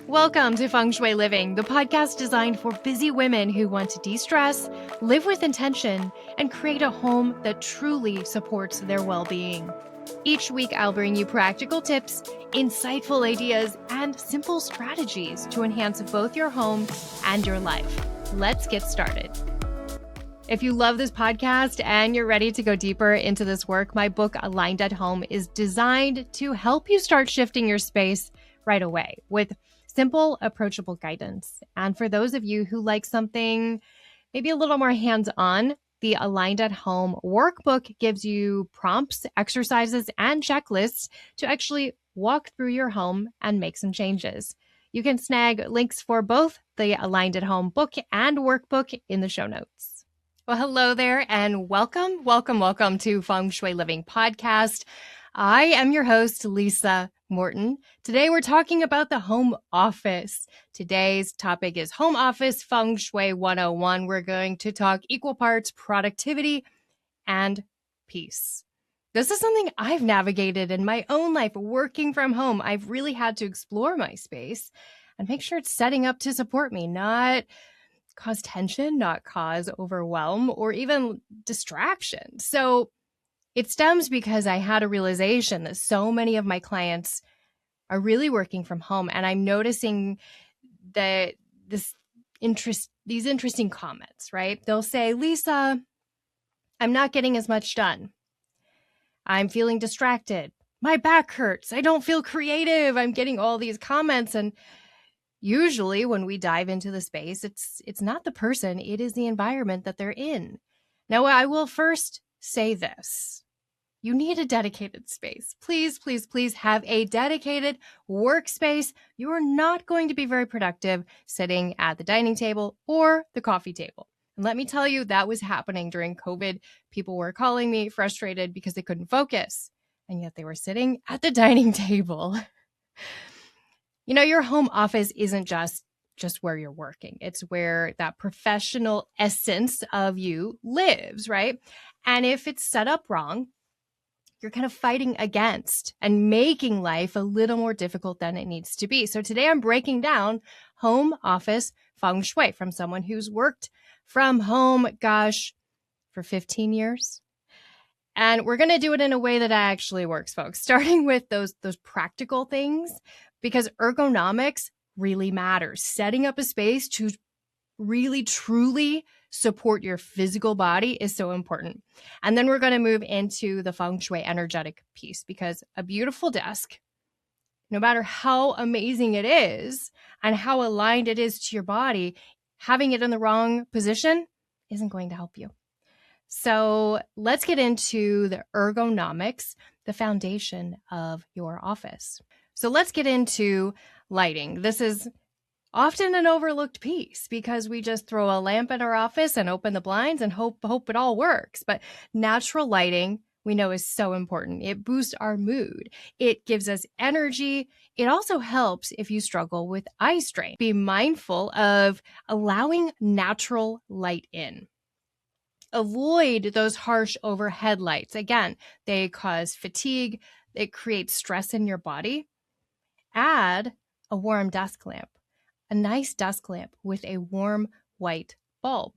Welcome to Feng Shui Living, the podcast designed for busy women who want to de-stress, live with intention, and create a home that truly supports their well-being. Each week, I'll bring you practical tips, insightful ideas, and simple strategies to enhance both your home and your life. Let's get started. If you love this podcast and you're ready to go deeper into this work, my book, Aligned at Home, is designed to help you start shifting your space right away with simple, approachable guidance. And for those of you who like something maybe a little more hands-on, the Aligned at Home workbook gives you prompts, exercises, and checklists to actually walk through your home and make some changes. You can snag links for both the Aligned at Home book and workbook in the show notes. Well, hello there and welcome to Feng Shui Living Podcast. I am your host, Lisa Morton. Today we're talking about the home office. Today's topic is Home Office Feng Shui 101. We're going to talk equal parts productivity and peace. This is something I've navigated in my own life working from home. I've really had to explore my space and make sure it's setting up to support me, not cause tension, not cause overwhelm, or even distraction. So it stems because I had a realization that so many of my clients are really working from home, and I'm noticing that these interesting comments, right? They'll say, Lisa, I'm not getting as much done. I'm feeling distracted. My back hurts. I don't feel creative. I'm getting all these comments, and usually when we dive into the space, it's not the person, it is the environment that they're in. Now, I will first say this. You need a dedicated space. Please, please, please have a dedicated workspace. You are not going to be very productive sitting at the dining table or the coffee table. And let me tell you, that was happening during COVID. People were calling me frustrated because they couldn't focus, and yet they were sitting at the dining table. You know, your home office isn't just where you're working. It's where that professional essence of you lives, right? And if it's set up wrong, you're kind of fighting against and making life a little more difficult than it needs to be. So today I'm breaking down home office feng shui from someone who's worked from home, for 15 years. And we're going to do it in a way that actually works, folks, starting with those practical things, because ergonomics really matters. Setting up a space to really, truly support your physical body is so important. And then we're going to move into the feng shui energetic piece, because a beautiful desk, no matter how amazing it is and how aligned it is to your body, having it in the wrong position isn't going to help you. So let's get into the ergonomics, the foundation of your office. So let's get into lighting. This is often an overlooked piece because we just throw a lamp in our office and open the blinds and hope it all works. But natural lighting, we know, is so important. It boosts our mood. It gives us energy. It also helps if you struggle with eye strain. Be mindful of allowing natural light in. Avoid those harsh overhead lights. Again, they cause fatigue. It creates stress in your body. Add a warm desk lamp. A nice desk lamp with a warm white bulb.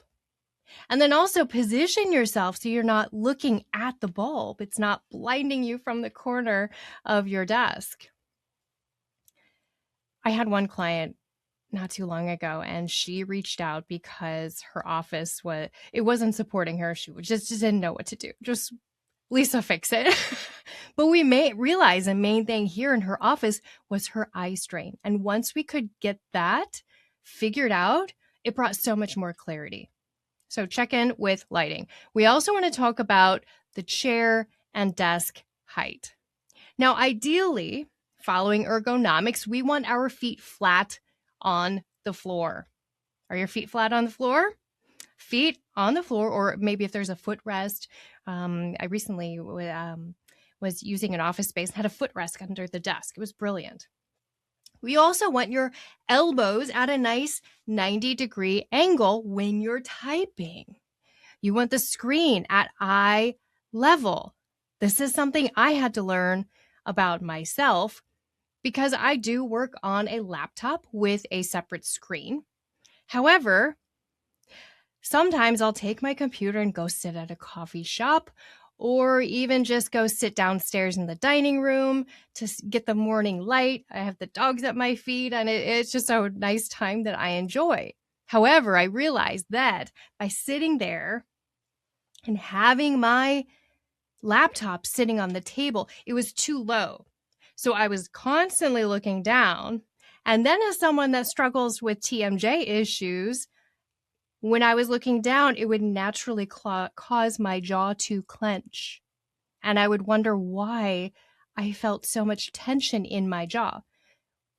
And then also position yourself so you're not looking at the bulb. It's not blinding you from the corner of your desk. I had one client not too long ago, and she reached out because her office wasn't supporting her. She just didn't know what to do. Just, Lisa, fix it. But we may realize the main thing here in her office was her eye strain. And once we could get that figured out, it brought so much more clarity. So check in with lighting. We also want to talk about the chair and desk height. Now, ideally, following ergonomics, we want our feet flat on the floor. Are your feet flat on the floor? Feet on the floor, or maybe if there's a footrest. I recently was using an office space and had a footrest under the desk. It was brilliant. We also want your elbows at a nice 90-degree angle when you're typing. You want the screen at eye level. This is something I had to learn about myself because I do work on a laptop with a separate screen. However, sometimes I'll take my computer and go sit at a coffee shop, or even just go sit downstairs in the dining room to get the morning light. I have the dogs at my feet, and it's just a nice time that I enjoy. However, I realized that by sitting there and having my laptop sitting on the table, it was too low. So I was constantly looking down. And then, as someone that struggles with TMJ issues, when I was looking down, it would naturally cause my jaw to clench. And I would wonder why I felt so much tension in my jaw.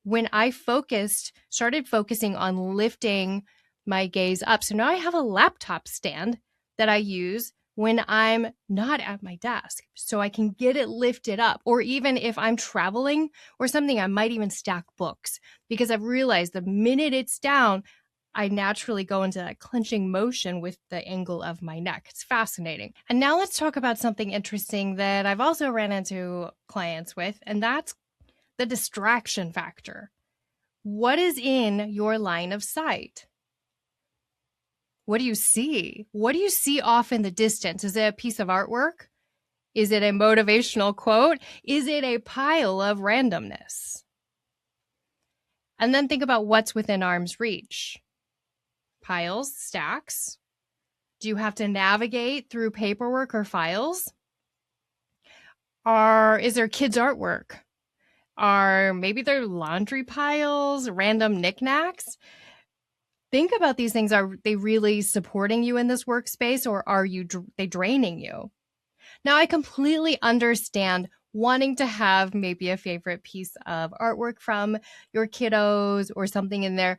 When I started focusing on lifting my gaze up. So now I have a laptop stand that I use when I'm not at my desk, so I can get it lifted up. Or even if I'm traveling or something, I might even stack books, because I've realized the minute it's down, I naturally go into that clenching motion with the angle of my neck. It's fascinating. And now let's talk about something interesting that I've also ran into clients with, and that's the distraction factor. What is in your line of sight? What do you see? What do you see off in the distance? Is it a piece of artwork? Is it a motivational quote? Is it a pile of randomness? And then think about what's within arm's reach. Piles, stacks. Do you have to navigate through paperwork or files? Is there kids' artwork? Maybe they're laundry piles, random knickknacks? Think about these things. Are they really supporting you in this workspace, or are they draining you? Now, I completely understand wanting to have maybe a favorite piece of artwork from your kiddos or something in there,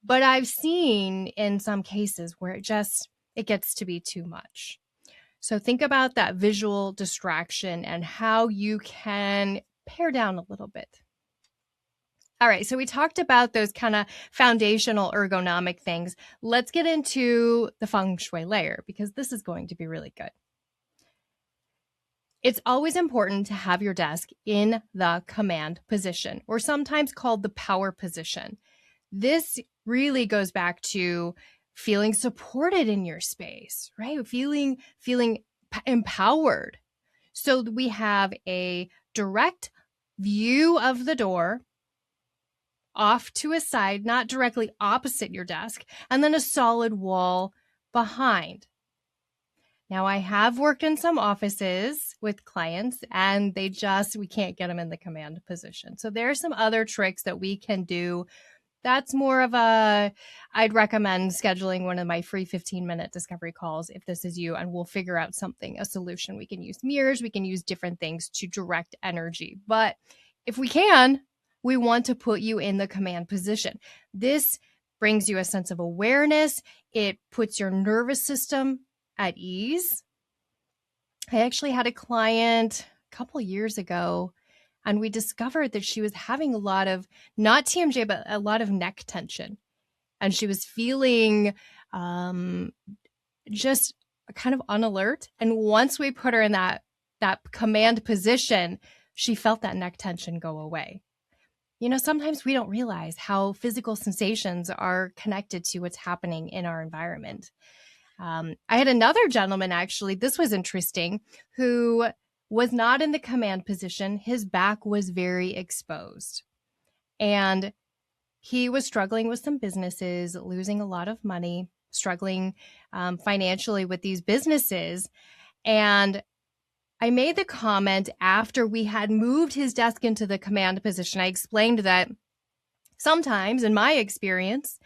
but I've seen in some cases where it gets to be too much. So think about that visual distraction and how you can pare down a little bit. All right, so we talked about those kind of foundational ergonomic things. Let's get into the Feng Shui layer, because this is going to be really good. It's always important to have your desk in the command position, or sometimes called the power position. This really goes back to feeling supported in your space, right? Feeling empowered. So we have a direct view of the door, off to a side, not directly opposite your desk, and then a solid wall behind. Now, I have worked in some offices with clients, and we can't get them in the command position. So there are some other tricks that we can do. That's more of I'd recommend scheduling one of my free 15-minute discovery calls if this is you, and we'll figure out a solution. We can use mirrors, we can use different things to direct energy. But if we want to put you in the command position. This brings you a sense of awareness. It puts your nervous system at ease. I actually had a client a couple years ago, and we discovered that she was having a lot of, not TMJ, but a lot of neck tension. And she was feeling just kind of unalert. And once we put her in that command position, she felt that neck tension go away. Sometimes we don't realize how physical sensations are connected to what's happening in our environment. I had another gentleman, actually, this was interesting, who was not in the command position. His back was very exposed, and he was struggling with some businesses, losing a lot of money, struggling financially with these businesses. And I made the comment after we had moved his desk into the command position. I explained that sometimes, in my experience,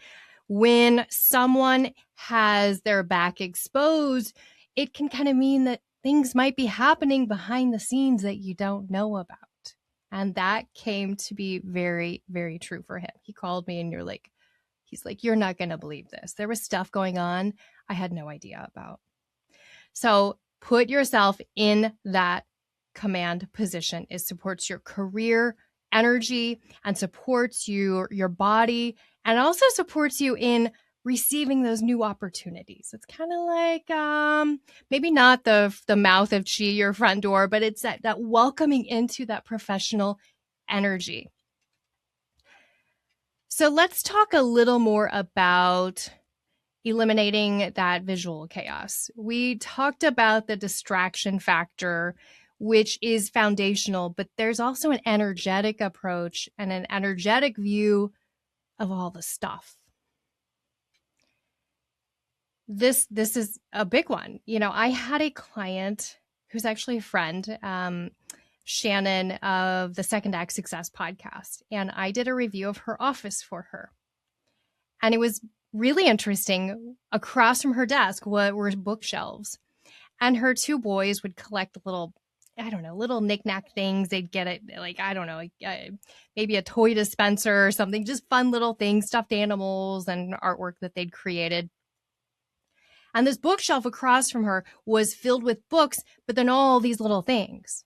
when someone has their back exposed, it can kind of mean that things might be happening behind the scenes that you don't know about. And that came to be very, very true for him. He called me, and he's like, you're not going to believe this. There was stuff going on I had no idea about. So put yourself in that command position. It supports your career energy and supports your body, and also supports you in receiving those new opportunities. It's kind of like maybe not the mouth of chi, your front door, but it's that welcoming into that professional energy. So let's talk a little more about eliminating that visual chaos. We talked about the distraction factor, which is foundational, but there's also an energetic approach and an energetic view of all the stuff. This is a big one. I had a client who's actually a friend, Shannon of the Second Act Success podcast, and I did a review of her office for her. And it was really interesting. Across from her desk were bookshelves, and her two boys would collect little knickknack things. They'd get it, maybe a toy dispenser or something, just fun little things, stuffed animals and artwork that they'd created. And this bookshelf across from her was filled with books, but then all these little things.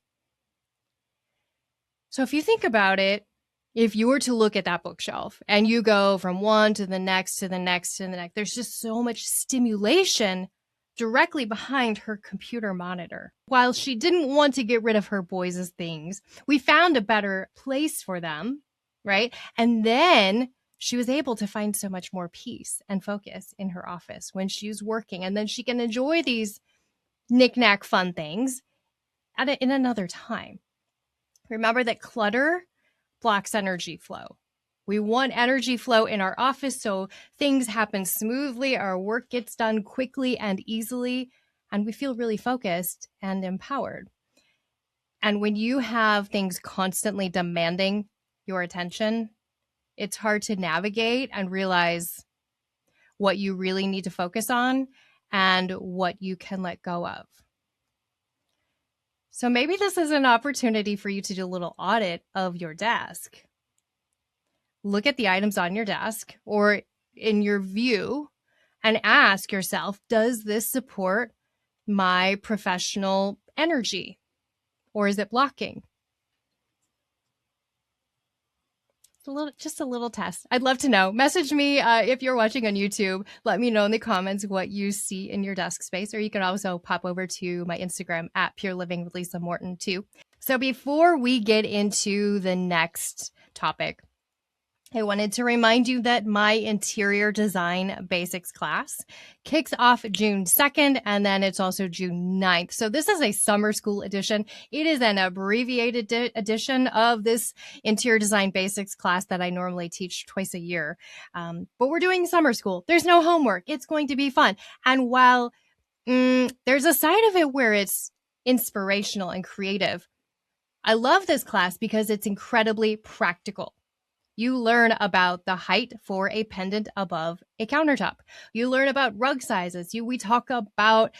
So if you think about it, if you were to look at that bookshelf and you go from one to the next, to the next, to the next, there's just so much stimulation directly behind her computer monitor. While she didn't want to get rid of her boys' things, we found a better place for them, right? And then she was able to find so much more peace and focus in her office when she's working. And then she can enjoy these knick-knack fun things in another time. Remember that clutter blocks energy flow. We want energy flow in our office so things happen smoothly, our work gets done quickly and easily, and we feel really focused and empowered. And when you have things constantly demanding your attention, it's hard to navigate and realize what you really need to focus on and what you can let go of. So maybe this is an opportunity for you to do a little audit of your desk. Look at the items on your desk or in your view and ask yourself, does this support my professional energy or is it blocking? Just a little test. I'd love to know. Message me if you're watching on YouTube. Let me know in the comments what you see in your desk space, or you can also pop over to my Instagram at Pure Living with Lisa Morton too. So before we get into the next topic, I wanted to remind you that my interior design basics class kicks off June 2nd, and then it's also June 9th. So this is a summer school edition. It is an abbreviated edition of this interior design basics class that I normally teach twice a year. But we're doing summer school. There's no homework. It's going to be fun. And while there's a side of it where it's inspirational and creative, I love this class because it's incredibly practical. You learn about the height for a pendant above a countertop. You learn about rug sizes. We talk about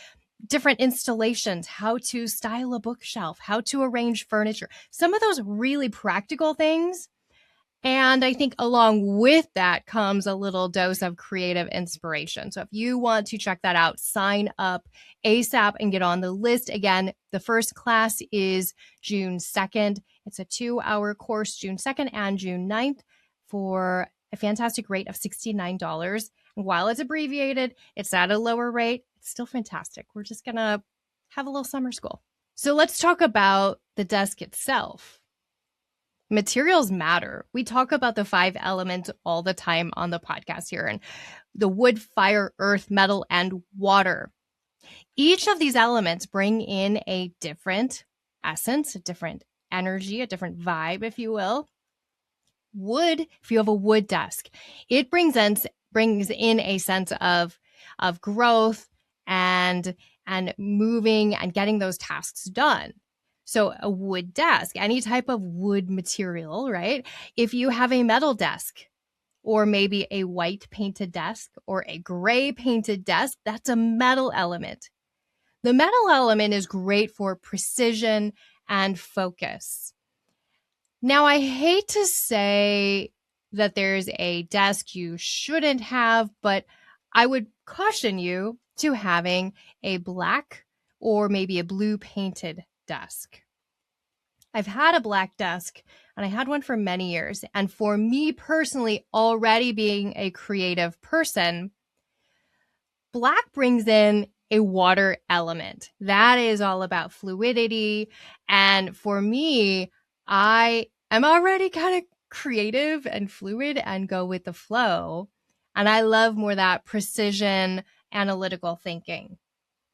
different installations, how to style a bookshelf, how to arrange furniture, some of those really practical things. And I think along with that comes a little dose of creative inspiration. So if you want to check that out, sign up ASAP and get on the list. Again, the first class is June 2nd. It's a 2-hour course, June 2nd and June 9th for a fantastic rate of $69. And while it's abbreviated, it's at a lower rate. It's still fantastic. We're just going to have a little summer school. So let's talk about the desk itself. Materials matter. We talk about the 5 elements all the time on the podcast here, and the wood, fire, earth, metal, and water. Each of these elements bring in a different essence, a different energy, a different vibe, if you will. Wood, if you have a wood desk, it brings in a sense of growth and moving and getting those tasks done. So a wood desk, any type of wood material, right? If you have a metal desk or maybe a white painted desk or a gray painted desk, that's a metal element. The metal element is great for precision and focus. Now, I hate to say that there's a desk you shouldn't have, but I would caution you to having a black or maybe a blue painted desk. I've had a black desk and I had one for many years. And for me personally, already being a creative person, black brings in a water element. That is all about fluidity. And for me, I am already kind of creative and fluid and go with the flow. And I love more that precision, analytical thinking.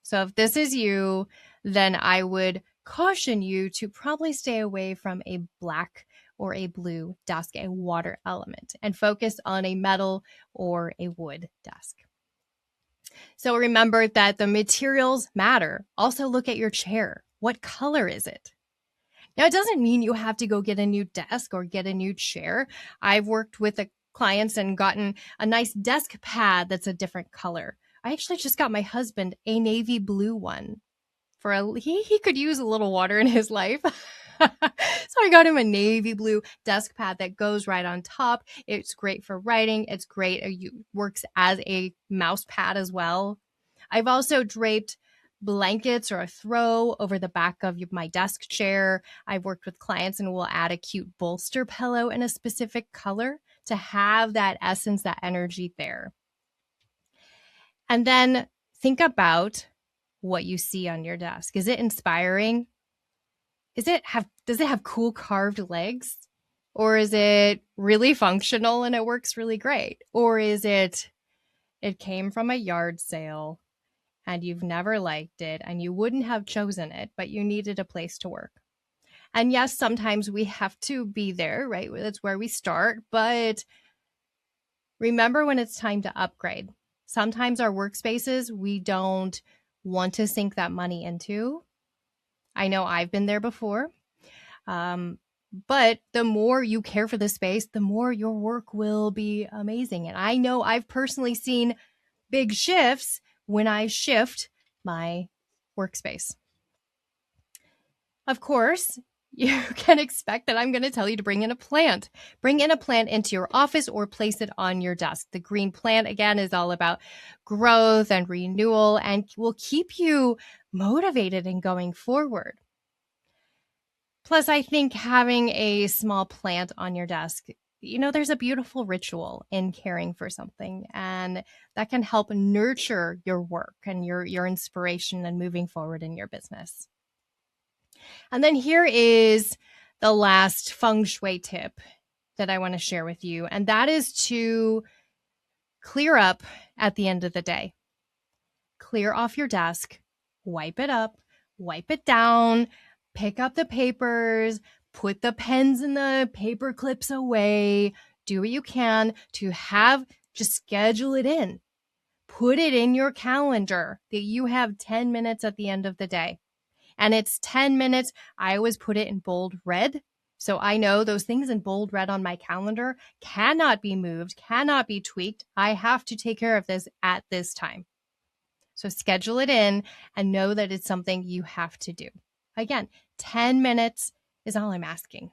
So if this is you, then I would caution you to probably stay away from a black or a blue desk, a water element, and focus on a metal or a wood desk. So remember that the materials matter. Also look at your chair. What color is it? Now, it doesn't mean you have to go get a new desk or get a new chair. I've worked with clients and gotten a nice desk pad that's a different color. I actually just got my husband a navy blue one. He could use a little water in his life. So I got him a navy blue desk pad that goes right on top. It's great for writing. It's great. It works as a mouse pad as well. I've also draped blankets or a throw over the back of my desk chair. I've worked with clients and we'll add a cute bolster pillow in a specific color to have that essence, that energy there. And then think about what you see on your desk. Is it inspiring? Does it have cool carved legs? Or is it really functional and it works really great? Or is it came from a yard sale and you've never liked it and you wouldn't have chosen it, but you needed a place to work? And yes, sometimes we have to be there, right? That's where we start. But remember when it's time to upgrade. Sometimes our workspaces, we don't want to sink that money into. I know I've been there before. But the more you care for the space, the more your work will be amazing. And I know I've personally seen big shifts when I shift my workspace. Of course, you can expect that I'm going to tell you to bring in a plant. Bring in a plant into your office or place it on your desk. The green plant, again, is all about growth and renewal and will keep you motivated and going forward. Plus, I think having a small plant on your desk, there's a beautiful ritual in caring for something, and that can help nurture your work and your inspiration and moving forward in your business. And then here is the last Feng Shui tip that I want to share with you, and that is to clear up at the end of the day. Clear off your desk, wipe it up, wipe it down, pick up the papers, put the pens and the paper clips away, do what you can to just schedule it in. Put it in your calendar that you have 10 minutes at the end of the day. And it's 10 minutes. I always put it in bold red. So I know those things in bold red on my calendar cannot be moved, cannot be tweaked. I have to take care of this at this time. So schedule it in and know that it's something you have to do. Again, 10 minutes is all I'm asking.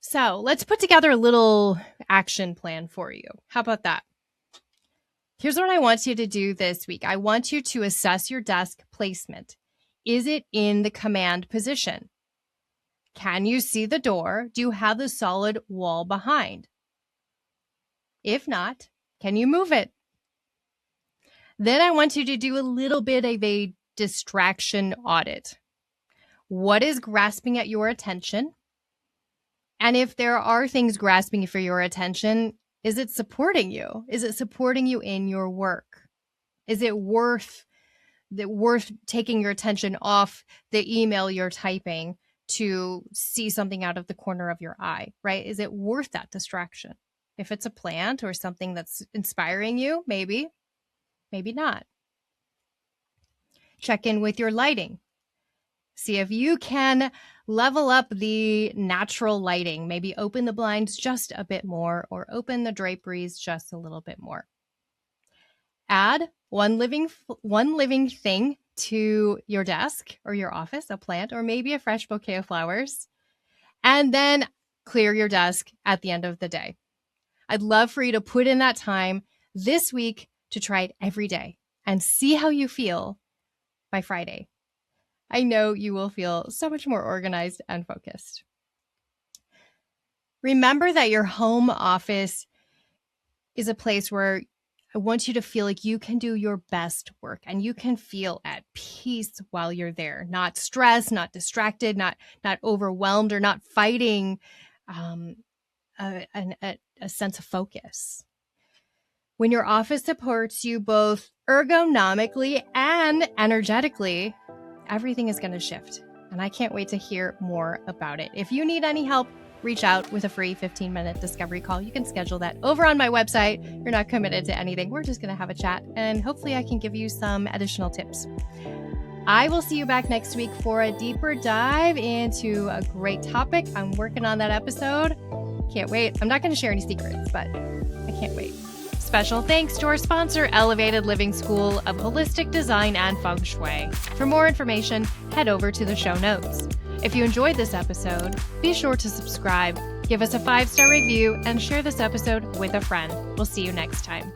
So let's put together a little action plan for you. How about that? Here's what I want you to do this week. I want you to assess your desk placement. Is it in the command position? Can you see the door? Do you have the solid wall behind? If not, can you move it? Then I want you to do a little bit of a distraction audit. What is grasping at your attention? And if there are things grasping for your attention, is it supporting you? Is it supporting you in your work? Is it worth taking your attention off the email you're typing to see something out of the corner of your eye, right? Is it worth that distraction? If it's a plant or something that's inspiring you, maybe not. Check in with your lighting. See if you can level up the natural lighting. Maybe open the blinds just a bit more or open the draperies just a little bit more. Add one living thing to your desk or your office, a plant or maybe a fresh bouquet of flowers, and then clear your desk at the end of the day. I'd love for you to put in that time this week to try it every day and see how you feel by Friday. I know you will feel so much more organized and focused. Remember that your home office is a place where I want you to feel like you can do your best work and you can feel at peace while you're there, not stressed, not distracted, not overwhelmed, or not fighting a sense of focus. When your office supports you both ergonomically and energetically, everything is going to shift. And I can't wait to hear more about it. If you need any help, reach out with a free 15-minute discovery call. You can schedule that over on my website. You're not committed to anything. We're just going to have a chat, and hopefully I can give you some additional tips. I will see you back next week for a deeper dive into a great topic. I'm working on that episode. Can't wait. I'm not going to share any secrets, but I can't wait. Special thanks to our sponsor, Elevated Living School of Holistic Design and Feng Shui. For more information, head over to the show notes. If you enjoyed this episode, be sure to subscribe, give us a 5-star review, and share this episode with a friend. We'll see you next time.